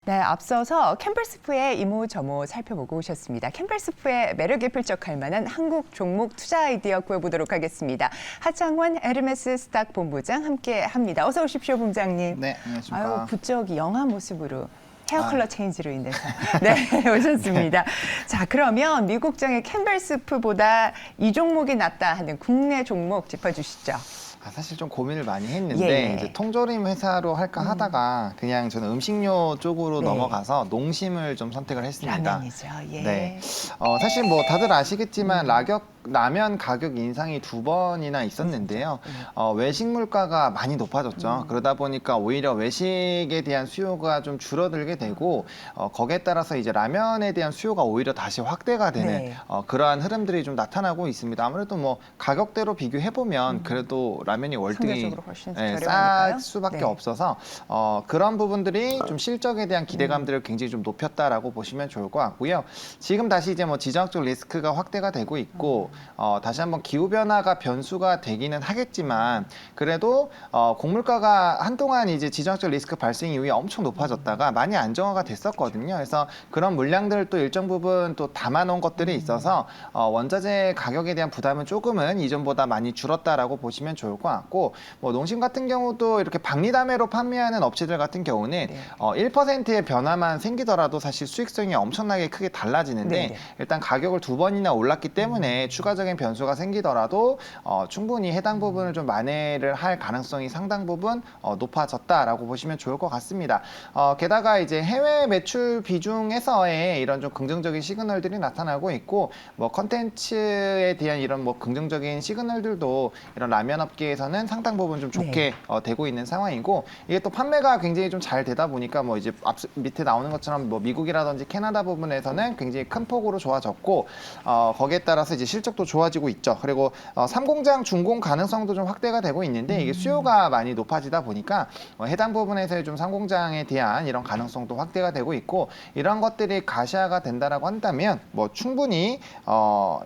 네, 앞서서 캠벨스프의 이모저모 살펴보고 오셨습니다. 캠벨스프의 매력에 필적할 만한 한국 종목 투자 아이디어 구해보도록 하겠습니다. 하창원 에르메스 스탁 본부장 함께합니다. 어서 오십시오, 본부장님. 네, 안녕하십니까. 아유, 부쩍 영한 모습으로. 헤어 컬러 체인지로 인해서 네 오셨습니다. 자, 그러면 미국장의 캠벨스프보다 이 종목이 낫다 하는 국내 종목 짚어주시죠. 사실 좀 고민을 많이 했는데 이제 통조림 회사로 할까 하다가 그냥 저는 음식료 쪽으로 넘어가서 농심을 좀 선택을 했습니다. 라면이죠. 예. 네. 사실 뭐 다들 아시겠지만 라면 가격 인상이 2번이나 있었는데요. 외식 물가가 많이 높아졌죠. 그러다 보니까 오히려 외식에 대한 수요가 좀 줄어들게 되고 거기에 따라서 이제 라면에 대한 수요가 오히려 다시 확대가 되는 그러한 흐름들이 좀 나타나고 있습니다. 아무래도 뭐 가격대로 비교해 보면 그래도 라면이 월등히 쌀 수밖에 없어서 그런 부분들이 좀 실적에 대한 기대감들을 굉장히 좀 높였다라고 보시면 좋을 것 같고요. 지금 다시 이제 뭐 지정학적 리스크가 확대가 되고 있고 다시 한번 기후 변화가 변수가 되기는 하겠지만 그래도 곡물가가 한동안 이제 지정학적 리스크 발생 이후에 엄청 높아졌다가 많이 안정화가 됐었거든요. 그래서 그런 물량들을 또 일정 부분 또 담아놓은 것들이 있어서 원자재 가격에 대한 부담은 조금은 이전보다 많이 줄었다라고 보시면 좋을 것 같고 뭐 농심 같은 경우도 이렇게 박리담회로 판매하는 업체들 같은 경우는 1%의 변화만 생기더라도 사실 수익성이 엄청나게 크게 달라지는데 일단 가격을 2번이나 올랐기 때문에 추가적인 변수가 생기더라도 충분히 해당 부분을 좀 만회를 할 가능성이 상당 부분 높아졌다라고 보시면 좋을 것 같습니다. 게다가 이제 해외 매출 비중에서의 이런 좀 긍정적인 시그널들이 나타나고 있고 뭐 컨텐츠에 대한 이런 뭐 긍정적인 시그널들도 이런 라면 업계에서는 상당 부분 좀 좋게 되고 있는 상황이고 이게 또 판매가 굉장히 좀 잘 되다 보니까 뭐 이제 밑에 나오는 것처럼 뭐 미국이라든지 캐나다 부분에서는 굉장히 큰 폭으로 좋아졌고 거기에 따라서 이제 실적도 좋아지고 있죠. 그리고 삼공장 준공 가능성도 좀 확대가 되고 있는데 이게 수요가 많이 높아지다 보니까 해당 부분에서의 좀 삼공장에 대한 이런 가능성도 확대가 되고 있고 이런 것들이 가시화가 된다라고 한다면 뭐 충분히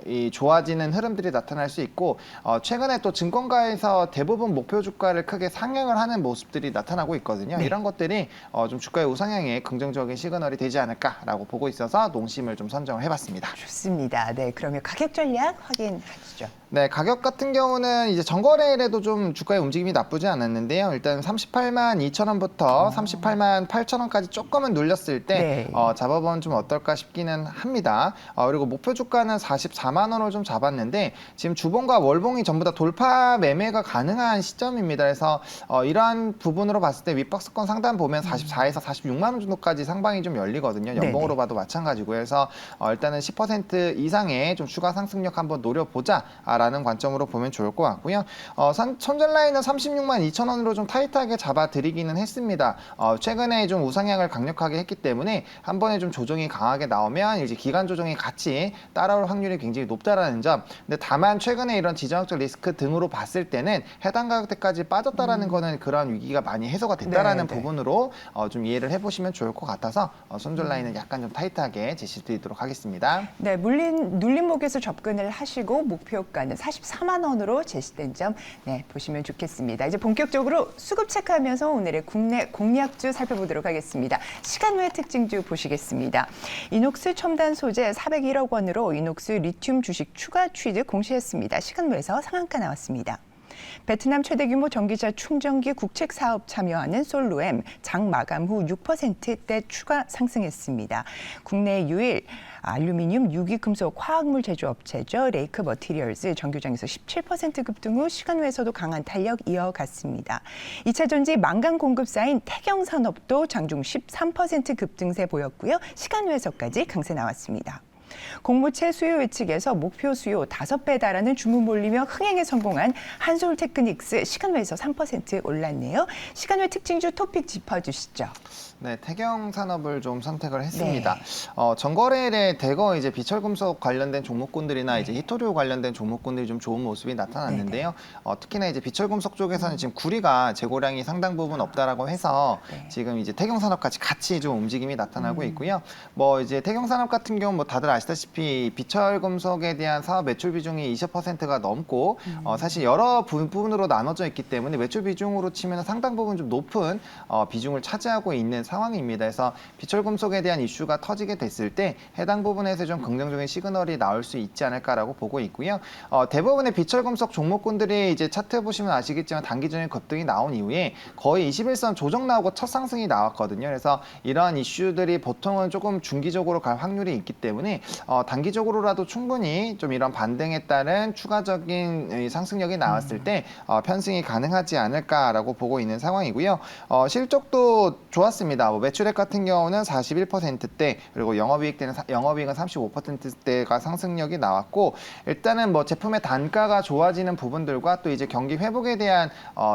이 좋아지는 흐름들이 나타날 수 있고 최근에 또 증권가에서 대부분 목표 주가를 크게 상향을 하는 모습들이 나타나고 있거든요. 이런 것들이 좀 주가의 우상향에 긍정적인 시그널이 되지 않을까라고 보고 있어서 농심을 좀 선정을 해봤습니다. 좋습니다. 네, 그러면 가격 전략 확인하시죠. 네, 가격 같은 경우는 이제 전거래일에도 좀 주가의 움직임이 나쁘지 않았는데요. 일단 38만 2천 원부터 38만 8천 원까지 조금은 눌렸을 때 잡아보면 좀 어떨까 싶기는 합니다. 그리고 목표 주가는 44만 원을 좀 잡았는데 지금 주봉과 월봉이 전부 다 돌파 매매가 가능한 시점입니다. 그래서 이러한 부분으로 봤을 때 윗박스권 상단 보면 44에서 46만 원 정도까지 상방이 좀 열리거든요. 연봉으로 봐도 마찬가지고요. 그래서 일단은 10% 이상의 좀 추가 상승력 한번 노려보자. 라는 관점으로 보면 좋을 것 같고요. 손절 라인은 36만 2천 원으로 좀 타이트하게 잡아드리기는 했습니다. 최근에 좀 우상향을 강력하게 했기 때문에 한 번에 좀 조정이 강하게 나오면 이제 기간 조정이 같이 따라올 확률이 굉장히 높다라는 점. 근데 다만 최근에 이런 지정학적 리스크 등으로 봤을 때는 해당 가격대까지 빠졌다라는 거는 그런 위기가 많이 해소가 됐다라는 부분으로 좀 이해를 해보시면 좋을 것 같아서 손절 라인은 약간 좀 타이트하게 제시드리도록 하겠습니다. 네, 눌림목에서 접근을 하시고 목표가는 44만 원으로 제시된 점 보시면 좋겠습니다. 이제 본격적으로 수급 체크하면서 오늘의 국내 공략주 살펴보도록 하겠습니다. 시간 외 특징주 보시겠습니다. 이녹스 첨단 소재 401억 원으로 이녹스 리튬 주식 추가 취득 공시했습니다. 시간 외에서 상한가 나왔습니다. 베트남 최대 규모 전기차 충전기 국책 사업 참여하는 솔로엠 장 마감 후 6%대 추가 상승했습니다. 국내 유일 알루미늄 유기금속 화학물 제조업체죠. 레이크 머티리얼즈 정규장에서 17% 급등 후 시간 외에서도 강한 탄력 이어갔습니다. 2차 전지 망간 공급사인 태경산업도 장중 13% 급등세 보였고요. 시간 외에서까지 강세 나왔습니다. 공무체 수요 예측에서 목표 수요 5배 달하는 주문 몰리며 흥행에 성공한 한솔테크닉스 시간 외에서 3% 올랐네요. 시간 외 특징주 토픽 짚어주시죠. 네, 태경산업을 좀 선택을 했습니다. 전거래일에 대거 이제 비철금속 관련된 종목군들이나 이제 히토류 관련된 종목군들이 좀 좋은 모습이 나타났는데요. 특히나 이제 비철금속 쪽에서는 지금 구리가 재고량이 상당 부분 없다라고 해서 지금 이제 태경산업까지 같이 좀 움직임이 나타나고 있고요. 뭐 이제 태경산업 같은 경우 뭐 다들 아시다시피 비철 금속에 대한 사업 매출 비중이 20%가 넘고 사실 여러 부분으로 나눠져 있기 때문에 매출 비중으로 치면 상당 부분 좀 높은 비중을 차지하고 있는 상황입니다. 그래서 비철 금속에 대한 이슈가 터지게 됐을 때 해당 부분에서 좀 긍정적인 시그널이 나올 수 있지 않을까라고 보고 있고요. 대부분의 비철 금속 종목군들이 이제 차트 보시면 아시겠지만 단기적인 급등이 나온 이후에 거의 21선 조정 나오고 첫 상승이 나왔거든요. 그래서 이러한 이슈들이 보통은 조금 중기적으로 갈 확률이 있기 때문에 단기적으로라도 충분히 좀 이런 반등에 따른 추가적인 상승력이 나왔을 때 편승이 가능하지 않을까라고 보고 있는 상황이고요. 실적도 좋았습니다. 뭐 매출액 같은 경우는 41%대 그리고 영업이익은 35%대가 상승력이 나왔고 일단은 뭐 제품의 단가가 좋아지는 부분들과 또 이제 경기 회복에 대한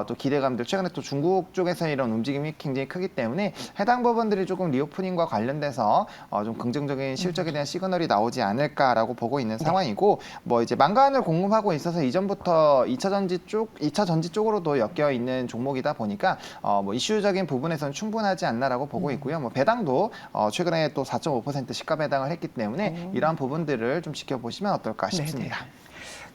또 기대감들 최근에 또 중국 쪽에서 이런 움직임이 굉장히 크기 때문에 해당 부분들이 조금 리오프닝과 관련돼서 좀 긍정적인 실적에 대한 시그널이 나오지 않을까라고 보고 있는 상황이고 뭐 이제 망간을 공급하고 있어서 이전부터 2차 전지 쪽으로도 엮여 있는 종목이다 보니까 뭐 이슈적인 부분에서는 충분하지 않나라고 보고 있고요. 뭐 배당도 최근에 또 4.5% 시가 배당을 했기 때문에 이러한 부분들을 좀 지켜보시면 어떨까 싶습니다. 네네.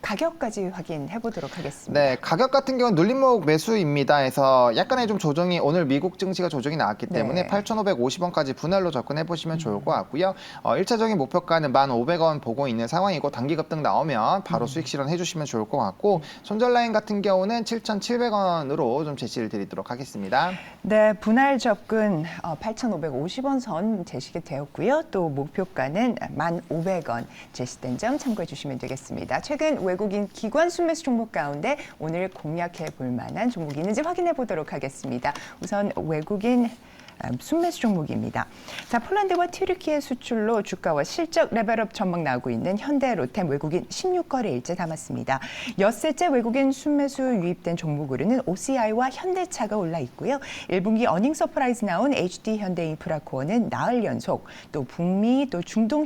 가격까지 확인해 보도록 하겠습니다. 네, 가격 같은 경우는 눌림목 매수입니다. 해서 약간의 좀 조정이 오늘 미국 증시가 조정이 나왔기 때문에 네. 8,550원까지 분할로 접근해 보시면 좋을 것 같고요. 1차적인 목표가는 1,500원 보고 있는 상황이고 단기 급등 나오면 바로 수익 실현해 주시면 좋을 것 같고 손절 라인 같은 경우는 7,700원으로 좀 제시를 드리도록 하겠습니다. 네, 분할 접근 8,550원 선 제시가 되었고요. 또 목표가는 1,500원 제시된 점 참고해 주시면 되겠습니다. 최근 외국인 기관 순매수 종목 가운데 오늘 공략해 볼 만한 종목이 있는지 확인해 보도록 하겠습니다. 우선 외국인 순매수 종목입니다. 자, 폴란드와 튀르키예 수출로 주가와 실적 레벨업 전망 나오고 있는 현대 로템 외국인 16거래일째 담았습니다. 엿새째 외국인 순매수 유입된 종목으로는 OCI와 현대차가 올라 있고요. 1분기 어닝 서프라이즈 나온 HD 현대인프라코어는 나흘 연속 또 북미 또 중동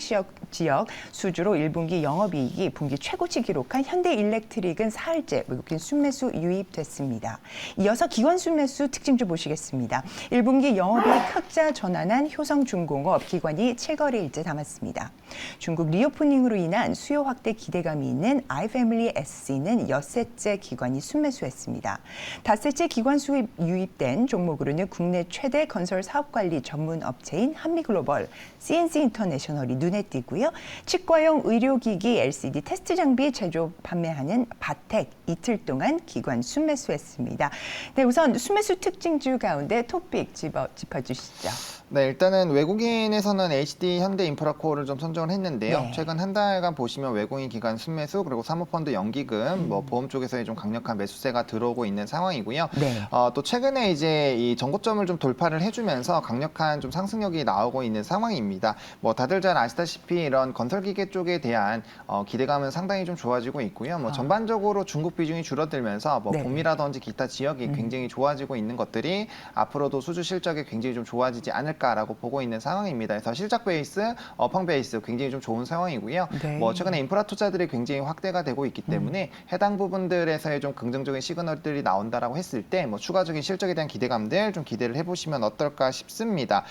지역 수주로 1분기 영업이익이 분기 최고치 기록한 현대일렉트릭은 사흘째 외국인 순매수 유입됐습니다. 이어서 기관 순매수 특징주 보시겠습니다. 1분기 영업이익 흑자 전환한 효성중공업 기관이 7거래일째 담았습니다. 중국 리오프닝으로 인한 수요 확대 기대감이 있는 아이패밀리 SC는 엿새째 기관이 순매수했습니다. 닷새째 기관 수입 유입된 종목으로는 국내 최대 건설 사업관리 전문 업체인 한미글로벌, CNC 인터내셔널이 눈에 띄고요. 치과용 의료기기 LCD 테스트 장비 제조 판매하는 바텍 이틀 동안 기관 순매수했습니다. 네, 우선 순매수 특징주 가운데 토픽 짚어주시죠. 네, 일단은 외국인에서는 HD 현대인프라코어를 좀 선정을 했는데요. 네. 최근 한 달간 보시면 외국인 기관 순매수 그리고 사모펀드 연기금, 뭐 보험 쪽에서의 좀 강력한 매수세가 들어오고 있는 상황이고요. 네. 또 최근에 이제 이 전고점을 좀 돌파를 해주면서 강력한 좀 상승력이 나오고 있는 상황입니다. 뭐 다들 잘 아시다시피 이런 건설기계 쪽에 대한 기대감은 상당히 좀 좋아지고 있고요. 뭐 전반적으로 중국 비중이 줄어들면서 뭐 네. 북미라든지 기타 지역이 굉장히 좋아지고 있는 것들이 앞으로도 수주 실적이 굉장히 좀 좋아지지 않을까라고 보고 있는 상황입니다. 그래서 실적 베이스, 업황 베이스 굉장히 좀 좋은 상황이고요. 네. 뭐 최근에 인프라 투자들이 굉장히 확대가 되고 있기 때문에 해당 부분들에서의 좀 긍정적인 시그널들이 나온다라고 했을 때 뭐 추가적인 실적에 대한 기대감들 좀 기대를 해보시면 어떨까 싶습니다.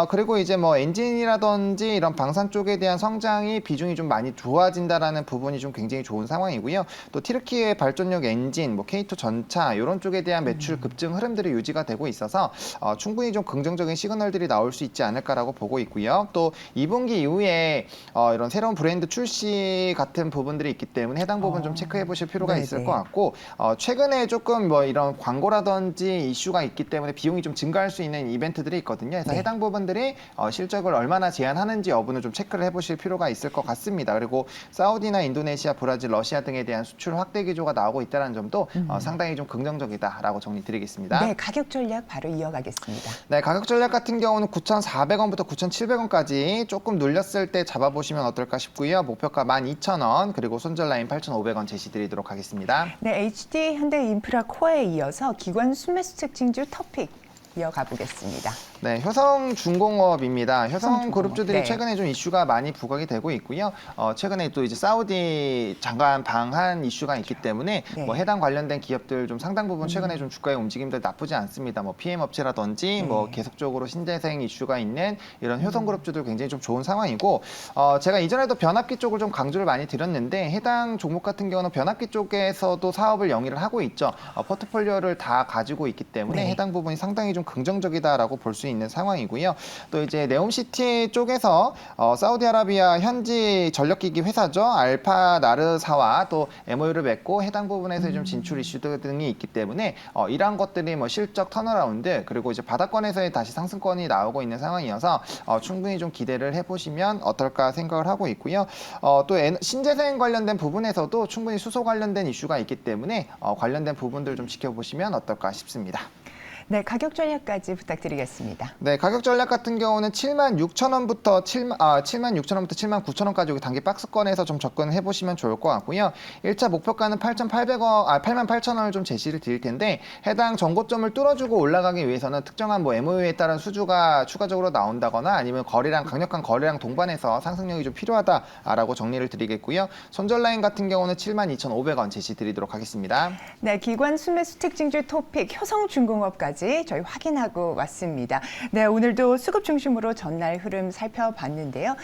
그리고 이제 뭐 엔진이라든지 이런 방산 쪽에 대한 성장이 비중이 좀 많이 좋아진다라는 부분이 좀 굉장히 좋은 상황이고요. 또 튀르키예 발전력 엔진, 뭐 K2 전차 이런 쪽에 대한 매출 급증 흐름들이 유지가 되고 있어서 충분히 좀 긍정적인 시그널들이 나올 수 있지 않을까라고 보고 있고요. 또 2분기 이후에 이런 새로운 브랜드 출시 같은 부분들이 있기 때문에 해당 부분 좀 체크해 보실 필요가 네네. 있을 것 같고 최근에 조금 뭐 이런 광고라든지 이슈가 있기 때문에 비용이 좀 증가할 수 있는 이벤트들이 있거든요. 그래서 네. 해당 부분들이 실적을 얼마나 제한하는지 여부는 좀 체크를 해보실 필요가 있을 것 같습니다. 그리고 사우디나 인도네시아, 브라질, 러시아 등에 대한 수출 확대 기조가 나오고 있다는 점도 상당히 좀 긍정적이다라고 정리드리겠습니다. 네, 가격 전략 바로 이어가겠습니다. 네, 가격 전략 같은 경우는 9,400원부터 9,700원까지 조금 눌렸을 때 잡아보시면 어떨까 싶고요. 목표가 12,000원 그리고 손절 라인 8,500원 제시드리도록 하겠습니다. 네, HD 현대인프라코어에 이어서 기관 순매수 특징주 토픽 이어가 보겠습니다. 네, 효성중공업입니다. 효성그룹주들이 네. 최근에 좀 이슈가 많이 부각이 되고 있고요. 최근에 또 이제 사우디 장관 방한 이슈가 있기 때문에 네. 뭐 해당 관련된 기업들 좀 상당 부분 최근에 좀 주가의 움직임들 나쁘지 않습니다. 뭐 PM 업체라든지 뭐 계속적으로 신재생 이슈가 있는 이런 효성그룹주들 굉장히 좀 좋은 상황이고, 제가 이전에도 변압기 쪽을 좀 강조를 많이 드렸는데 해당 종목 같은 경우는 변압기 쪽에서도 사업을 영위를 하고 있죠. 포트폴리오를 다 가지고 있기 때문에 네. 해당 부분이 상당히 좀 긍정적이다라고 볼 수 있는 상황이고요. 또 이제 네옴시티 쪽에서 사우디아라비아 현지 전력기기 회사죠. 알파나르사와 또 MOU를 맺고 해당 부분에서 좀 진출 이슈 등이 있기 때문에 이러한 것들이 뭐 실적 턴어라운드 그리고 이제 바닥권에서의 다시 상승권이 나오고 있는 상황이어서 충분히 좀 기대를 해보시면 어떨까 생각을 하고 있고요. 또 신재생 관련된 부분에서도 충분히 수소 관련된 이슈가 있기 때문에 관련된 부분들 좀 지켜보시면 어떨까 싶습니다. 네, 가격 전략까지 부탁드리겠습니다. 네, 가격 전략 같은 경우는 76,000원부터 76,000원부터 79,000원까지 여기 단기 박스권에서 좀 접근해 보시면 좋을 것 같고요. 1차 목표가는 88,000원을 좀 제시를 드릴 텐데 해당 전고점을 뚫어주고 올라가기 위해서는 특정한 뭐 MOU에 따른 수주가 추가적으로 나온다거나 아니면 강력한 거래량 동반해서 상승력이 좀 필요하다라고 정리를 드리겠고요. 손절 라인 같은 경우는 72,500원 제시 드리도록 하겠습니다. 네, 기관 순매수 특징주 토픽 효성중공업까지 저희 확인하고 왔습니다. 네, 오늘도 수급 중심으로 전날 흐름 살펴봤는데요.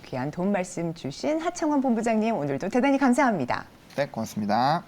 귀한 도움 말씀 주신 하창원 본부장님 오늘도 대단히 감사합니다. 네, 고맙습니다.